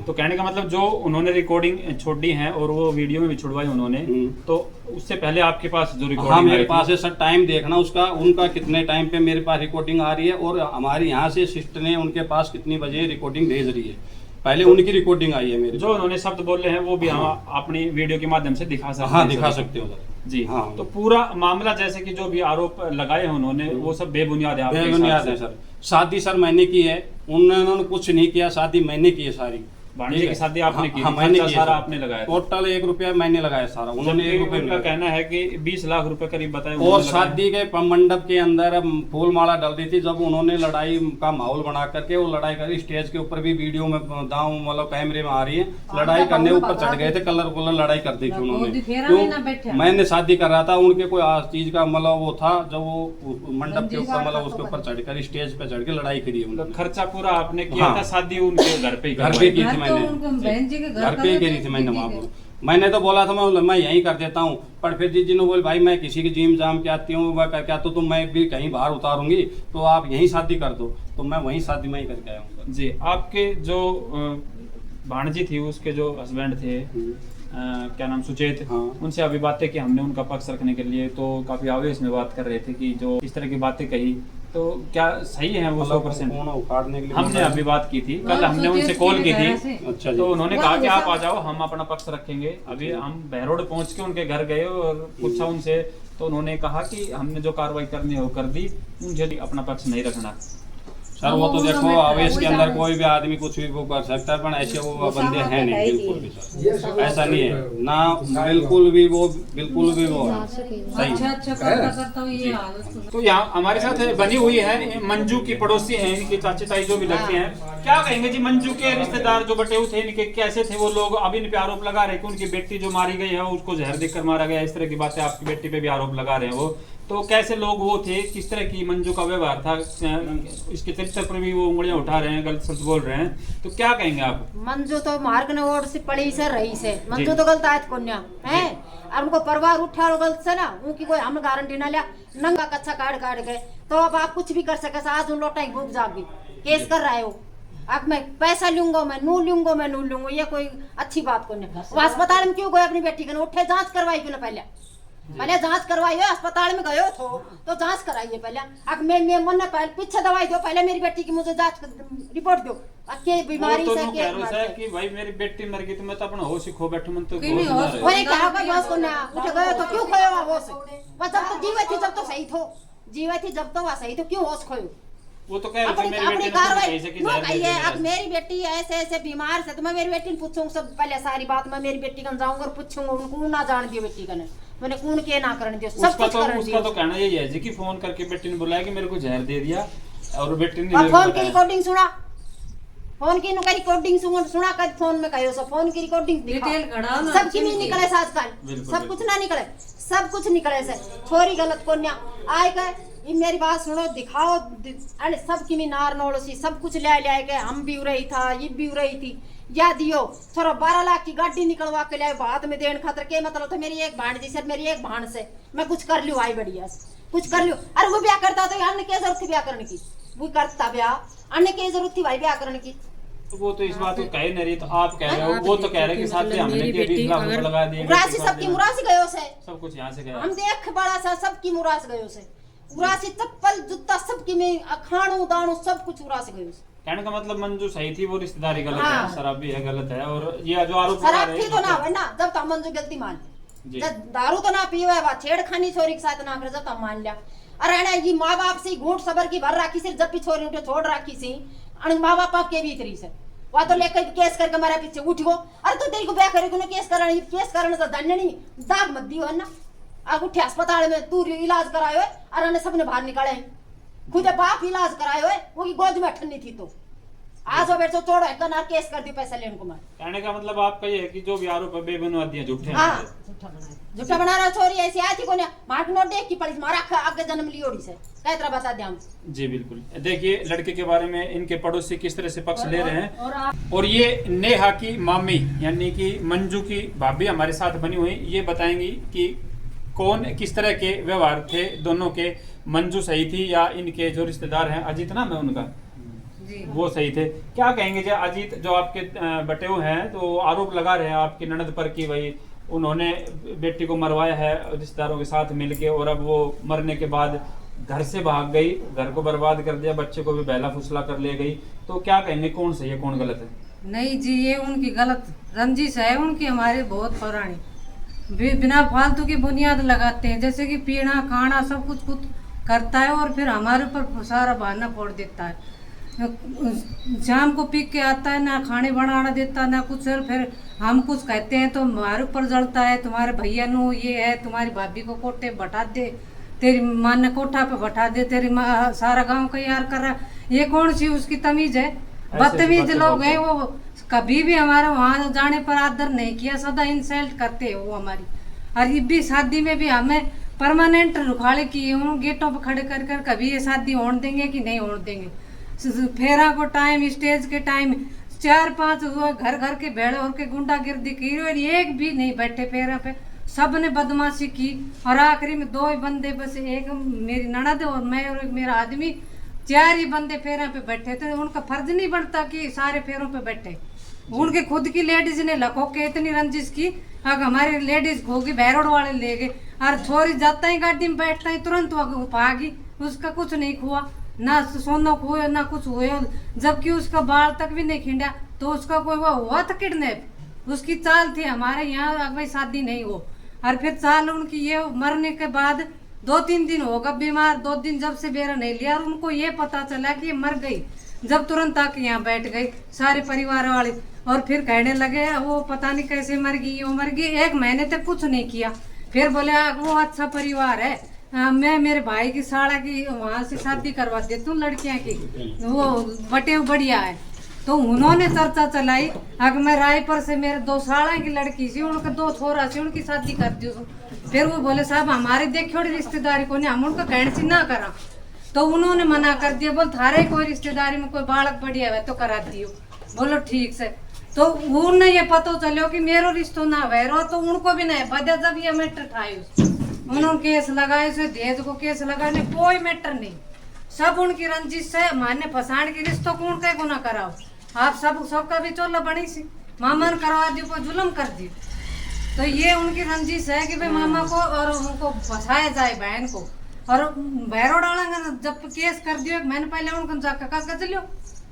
तो कहने का मतलब जो उन्होंने रिकॉर्डिंग छोड़ी है और वो वीडियो में भी छुड़वाई उन्होंने, तो उससे पहले आपके पास जो रिकॉर्डिंग हाँ मेरे पास है सर, टाइम देखना उसका, उनका कितने टाइम पे मेरे पास रिकॉर्डिंग आ रही है, और हमारे यहाँ से सिस्टर ने उनके पास कितनी बजे रिकॉर्डिंग भेज रही है, पहले उनकी रिकॉर्डिंग आई है मेरे जो उन्होंने शब्द बोले हैं वो भी हम अपनी वीडियो के माध्यम से दिखा सकते हैं। हाँ दिखा सकते हो सर। जी। हाँ। तो पूरा मामला जैसे कि जो भी आरोप लगाए हैं उन्होंने वो सब बेबुनियाद है आपके हिसाब बेबुनियाद से? है सर। शादी सर मैंने की है, उन्होंने कुछ नहीं किया, शादी मैंने की है सारी। भांजे की शादी आपने की, हाँ, मैंने खर्चा की सारा है। आपने लगाया था। टोटल 1 रुपया मैंने लगाया सारा, उन्होंने 1 रुपया उनका कहना है कि 20 लाख रुपए करीब बताए और उन्होंने लगाए। शादी के मंडप के अंदर फूल माला डल रही थी, जब उन्होंने लड़ाई का माहौल बना करके वो लड़ाई करी, स्टेज के ऊपर भी वीडियो में दाव मतलब कैमरे में आ रही है, लड़ाई करने ऊपर चढ़ गए थे, कलर लड़ाई कर दी थी उन्होंने। क्यों? मैंने शादी कर रहा था, उनके कोई चीज का मतलब वो था, जब वो मंडप के ऊपर मतलब उसके ऊपर चढ़कर स्टेज पे चढ़ के लड़ाई करी तो उन्होंने। खर्चा पूरा आपने किया हाँ। था, शादी उनके घर पे ही घर पे करवाई। की थी मैंने, घर पे ही करी थी मैंने वहाँ पर। मैंने तो बोला था मैं यहीं कर देता हूँ, पर फिर जीजी ने बोले भाई मैं किसी की जिम जाम के आती हूँ, वह करके आता तो मैं भी कहीं बाहर उतारूंगी, तो आप यहीं शादी कर दो, तो मैं वहीं शादी में ही करके आया हूँ। जी। आपके जो भाणजी थी, उसके जो हस्बैंड थे, क्या नाम, सुचेत, हाँ। उनसे अभी बातें की हमने उनका पक्ष रखने के लिए, तो काफी आवेश में बात कर रहे थे कि जो इस तरह की बातें कही, तो क्या सही है वो 100%? फोन उखाड़ने के लिए हमने अभी बात की थी, कल हमने उनसे कॉल की थी, अच्छा जी। तो उन्होंने कहा कि आप आ जाओ, हम अपना पक्ष रखेंगे। अभी हम बहरोड पहुंच के उनके घर गए और पूछा उनसे, तो उन्होंने कहा कि हमने जो कार्रवाई करनी है वो कर दी, मुझे अपना पक्ष नहीं रखना। सर वो तो देखो आवेश के अंदर कोई भी आदमी कुछ भी वो कर सकता है, पर ऐसे वो बंदे हैं नहीं बिल्कुल भी सर, ऐसा नहीं है ना, बिल्कुल भी वो सही। तो यहाँ हमारे साथ बनी हुई है मंजू की पड़ोसी हैं, इनके चाचे ताई जो भी लगते हैं। क्या कहेंगे जी, मंजू के रिश्तेदार जो बटे हुए थे, इनके कैसे थे वो लोग? अभी इन पे आरोप लगा रहे हैं कि उनकी बेटी जो मारी गई है उसको जहर देकर मारा गया, इस तरह की बातें आपकी बेटी पे भी आरोप लगा रहे हैं वो। तो कैसे लोग वो थे, किस तरह की मंजू का व्यवहार था, इसके चरित्र पर भी वो उंगलियां उठा रहे हैं, गलत शब्द बोल रहे हैं, तो क्या कहेंगे आप? मंजू तो मार्ग ने ओर से पड़ी से रही से, मंजू तो गलत आयत कोन्या है, और उनको परिवार उठा लो गलत से ना, उनकी कोई हम गारंटी ना लिया, नंगा कच्चा काट गए, तो अब आप कुछ भी कर सके। आज उन लोटा ही भूख जागी, केस कर रहे हो, अब मैं पैसा लूंगा, मैं नू लूंगा, ये कोई अच्छी बात को नहीं। वो अस्पताल में क्यों गए अपनी बेटी के? उठे जांच करवाई क्यों ना? पहले जांच करवाइए, अस्पताल में गए तो जांच कराइए पहले। अब मैं मन पहले पीछे दवाई दो, पहले मेरी बेटी की मुझे जांच रिपोर्ट दो, के बीमारी से के कि भाई मेरी बेटी मर गई तो मैं तो अपना होश ही खो बैठू, मन तो वही क्या होगा बस को ना उठे गए तो क्यों खोयो होश? बस जब तो जीवे थी जब तो सही थो, जीवे थी जब तो वह सही तो क्यों होश खोयो? वो तो कह रहे थे मेरी बेटी कार्रवाई अब मेरी बेटी ऐसे बीमार से, तो मैं मेरी बेटी पूछूंगा सब पहले सारी बात, मैं मेरी बेटी का जाऊंगा और पूछूंगा उनको ना जान दियो बेटी का, मैंने कौन के ना करने दियो, सब कुछ करने दियो। उसका तो कहना यही है जी कि फोन करके बेटी ने बुलाया कि मेरे को जहर दे दिया, और बेटी ने फोन की रिकॉर्डिंग सुना, फोन की नुका रिकॉर्डिंग सुना कर फोन में कहो सो फोन की रिकॉर्डिंग सब की नहीं निकले आजकल, सब कुछ ना निकले, सब कुछ निकले से छोरी गलत को आए गए। ये मेरी बात सुनो, दिखाओ, अरे सब की नार नोड़सी सब कुछ ले के हम भी रही था, ये भी रही थी, या दियो थोड़ा 12 लाख की गाड़ी निकलवा के लाए बाद में देन खातर के मतलब था। मेरी एक भाण जी सर, मेरी एक भाण से मैं कुछ कर लूँ, आई बढ़िया कुछ कर लूँ। अरे वो ब्याह करता तो हमने क्या जरूरत थी ब्याह करने की? वो करता ब्याह, अन्य क्या जरूरत थी भाई ब्याह करने की? तो वो तो इस बात को कह नहीं रही, तो आप कह रहे हो, वो तो कह रहे कि साथ में हमने 20 लाख रुपए लगा दिए, मुरासी सबकी मुरासी गयो से, सब कुछ यहाँ से गया, हम देख बड़ा सा सबकी मुरास गयो से, मुरासी चप्पल जूता सबकी में खाणू दाणू सब कुछ मुरासी गयो से। कहने का मतलब मंजू सही थी, वो रिश्तेदारी गलत हाँ। है, शराब भी है गलत है, और ये जो आरोप लगा शराब रहे थी तो ना है ना, जब तक मंजू गलती मान ली, जब दारू तो ना पीवे है, छेड़खानी छोरी के साथ ना करे, जब तक मान लिया। अरे ये माँ बाप से घूट सबर की भर राखी से, जब भी छोरी उठे छोड़ राखी सी, माँ बाप के भी तरी से वह तो लेकर केस करके हमारे पीछे उठ गो। अरे तो तेरी को ब्याह करेगी ना, केस करने तो दंड नहीं, दाग मत दियो है ना। अब उठे अस्पताल में तू इलाज कराए हुए, अरे सबने बाहर निकाले, खुद बाप इलाज कराए हुए, वो की गोद में ठन्नी थी तो आज वो बैठो छोड़ो एक ना केस कर दी पैसा लेने को मैं। कहने का मतलब आपका ये है कि जो भी आरोप है बेबुनियाद हैं, झूठे हैं। हाँ झूठा बना रहा छोरी ऐसी आई थी को मार्क नोट देख की पड़ी मारा आगे जन्म लियोड़ी से कई तरह बता दिया हम। जी बिल्कुल, देखिए लड़के के बारे में इनके पड़ोसी किस तरह से पक्ष ले रहे हैं। और ये नेहा की मामी यानी कि मंजू की भाभी हमारे साथ बनी हुई, ये बताएंगी कि कौन किस तरह के व्यवहार थे दोनों के। मंजू सही थी या इनके जो रिश्तेदार हैं अजीत नाम है उनका, वो सही थे? क्या कहेंगे जो अजीत जो आपके बटेऊ हैं तो आरोप लगा रहे हैं आपकी ननद पर कि भाई उन्होंने बेटी को मरवाया है रिश्तेदारों के साथ मिलके, और अब वो मरने के बाद घर से भाग गई, घर को बर्बाद कर दिया, बच्चे को भी बहला फुसला कर ले गई। तो क्या कहेंगे कौन सही है कौन गलत है? नहीं जी, ये उनकी गलत रंजिश है उनकी, हमारे बहुत पुरानी, बिना फालतू की बुनियाद लगाते हैं, जैसे कि पीना खाना सब कुछ खुद करता है और फिर हमारे ऊपर सारा बहाना फोड़ देता है। शाम को पी के आता है, ना खाने बनाना देता ना कुछ, और फिर हम कुछ कहते हैं तो हमारे ऊपर जलता है, तुम्हारे भैया नो ये है, तुम्हारी भाभी को कोठे बैठा दे, तेरी माँ ने कोठा पे बैठा दे, तेरी माँ सारा गांव का यार कर रहा। ये कौन सी उसकी तमीज है? बदतमीज लोग हैं वो, कभी भी हमारा वहाँ जाने पर आदर नहीं किया, सदा इंसल्ट करते हैं वो हमारी। और ये भी शादी में भी हमें परमानेंट रुखाड़े किए हूँ, गेटों पर खड़े कर कर कभी ये शादी होने देंगे कि नहीं होने देंगे। फेरा को टाइम, स्टेज के टाइम 4-5 घर घर के भेड़ और के गुंडागिर्दी की और एक भी नहीं बैठे फेरा पे, सब ने बदमाशी की। और आखिरी में 2 ही बंदे बस, एक मेरी ननद और मैं और एक मेरा आदमी, 4 ही बंदे फेरा पे बैठे थे। उनका फर्ज नहीं बनता कि सारे फेरों पे बैठे। उनके खुद की लेडीज ने लखो के इतनी रंजिश की, अगर हमारी लेडीज खोगी बैरोड वाले ले गए, और छोरी जाता ही गाड़ी में बैठता ही तुरंत भागी, उसका कुछ नहीं हुआ, ना सोना खोया ना कुछ हुआ, जबकि उसका बाल तक भी नहीं खिंडा। तो उसका कोई हुआ था किडनैप, उसकी चाल थी हमारे यहाँ अगर शादी नहीं हो। और फिर चाल उनकी ये मरने के बाद 2-3 दिन होगा बीमार, 2 दिन जब से बेरा नहीं लिया, और उनको ये पता चला कि ये मर गई, जब तुरंत आके यहाँ बैठ गई सारे परिवार वाले। और फिर कहने लगे वो पता नहीं कैसे मर गई, वो मर गई। 1 महीने तक कुछ नहीं किया, फिर बोले वो अच्छा परिवार है, मैं मेरे भाई की साड़ा की वहाँ से शादी करवा देती हूँ लड़कियाँ की, वो बटे बढ़िया है। तो उन्होंने चर्चा चलाई, अगर मैं रायपुर से मेरे 2 साड़ा की लड़की सी, उनके 2 छोरा सी, उनकी शादी कर दी। फिर वो बोले साहब हमारे देखियो रिश्तेदारी को नहीं, हम उनका कहने से ना करा। तो उन्होंने मना कर दिया, बोल थारे कोई रिश्तेदारी में कोई बालक बढ़िया है तो करा दियो। बोलो ठीक से। तो उन्हें ये पता चलो कि मेरो रिश्तो ना वैरो, तो उनको भी नहीं बजा। जब ये मैटर ठाई उन्होंने केस लगाए, से दहेज को केस लगाने कोई मैटर नहीं, सब उनकी रंजिश है, माने फसाण की रिश्तों को उनका गुना कराओ। आप सबका भी चोला बनी सी, मामा ने करवा दियो को जुल्म कर दियो। तो ये उनकी रंजिश है कि भाई मामा को और उनको फंसाया जाए बहन को। और भैरो डालेंगे जब केस कर दियो, मैंने पहले उनको जाकर कागज लियो,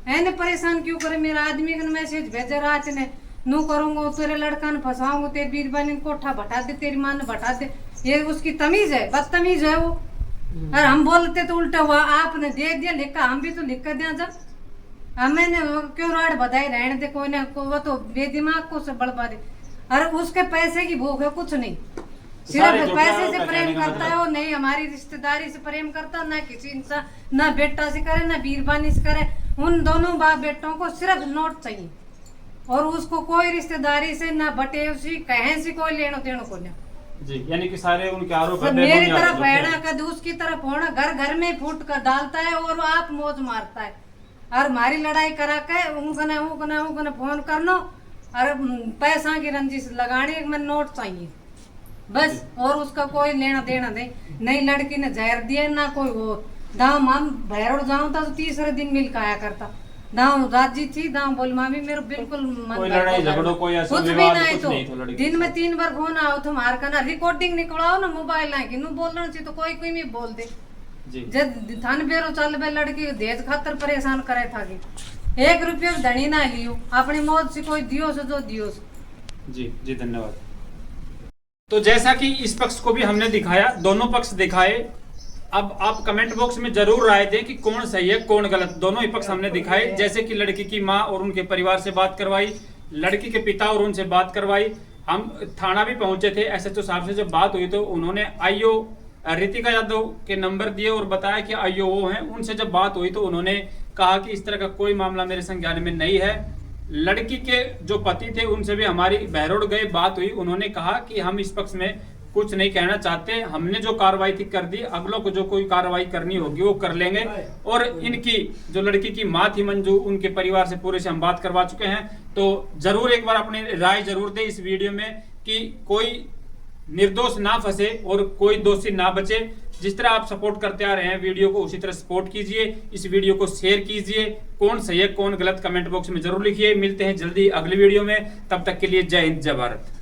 ऐने परेशान क्यों करे। मेरा आदमी का मैसेज भेजे रात ने, नू करूंगा तेरे लड़का ने फंसाऊंगा, तेरी बीरबानी ने कोठा बटा दे, तेरी माँ ने बटा दे। ये उसकी तमीज है, बदतमीज है वो। और हम बोलते तो उल्टा हुआ, आपने दे दिया लिखा, हम भी तो लिख कर दिया। जब मैंने क्यों राड बधाई रहने दे, कोई ना वो तो बेदिमाग को से बड़बा दे। और उसके पैसे की भूख है, कुछ नहीं, सिर्फ पैसे से प्रेम करता है वो, नहीं हमारी रिश्तेदारी से प्रेम करता, ना किसी इंसान, ना बेटा से करे ना बीरबानी से करे। उन दोनों बाप बेटों को सिर्फ नोट चाहिए, और उसको कोई रिश्तेदारी से ना बटे उसी कहीं से कोई लेनो देनो को नहीं जी। यानी कि सारे उनके आरोप मेरी तरफ है, कद उसकी तरफ होना, घर घर में फूट कर डालता है और आप मौज मारता है। और हमारी लड़ाई करा के उनको फोन करनो और पैसा की रंजिश लगानी, मैं नोट चाहिए बस, और उसका कोई लेना देना नहीं। लड़की ने जहर दिया ना कोई वो। दाम हम भैरव जाऊं था तो 3रे दिन मिल के आया करता, दाम राजी थी, दाम बोल मामी मेरे बिल्कुल कोई लड़ाई झगड़ो कोई ऐसा कुछ भी विवाद नहीं। कुछ तो नहीं, तो लड़की दिन में 3 बार फोन आओ तुम्हारे का ना, रिकॉर्डिंग निकलाओ ना मोबाइल ना, कि नु बोलना चाहिए तो कोई कोई में बोल दे जी। जब थान बेरो चल बे लड़की दहेज खातर परेशान करे था कि 1 रुपया धनी ना लियो, अपनी मौज से कोई दियो से जो दियो से। जी जी धन्यवाद। तो जैसा कि इस पक्ष को भी हमने दिखाया, दोनों पक्ष दिखाए। अब आप कमेंट बॉक्स में जरूर राय दें कि कौन सही है कौन गलत। दोनों ही पक्ष हमने दिखाए, जैसे कि लड़की की माँ और उनके परिवार से बात करवाई, लड़की के पिता और उनसे बात करवाई। हम थाना भी पहुंचे थे, SHO साहब से जब बात हुई तो उन्होंने IO रितिका यादव के नंबर दिए और बताया कि IO वो हैं। उनसे जब बात हुई तो उन्होंने कहा कि इस तरह का कोई मामला मेरे संज्ञान में नहीं है। लड़की के जो पति थे उनसे भी हमारी बहरोड गए बात हुई, उन्होंने कहा कि हम इस पक्ष में कुछ नहीं कहना चाहते, हमने जो कार्रवाई थी कर दी, अगलों को जो कोई कार्रवाई करनी होगी वो कर लेंगे। और इनकी जो लड़की की माँ थी मंजू, उनके परिवार से पूरे से हम बात करवा चुके हैं। तो जरूर एक बार अपनी राय जरूर दे इस वीडियो में कि कोई निर्दोष ना फंसे और कोई दोषी ना बचे। जिस तरह आप सपोर्ट करते आ रहे हैं वीडियो को, उसी तरह सपोर्ट कीजिए, इस वीडियो को शेयर कीजिए। कौन सही है कौन गलत कमेंट बॉक्स में जरूर लिखिए। मिलते हैं जल्दी अगली वीडियो में, तब तक के लिए जय हिंद जय भारत।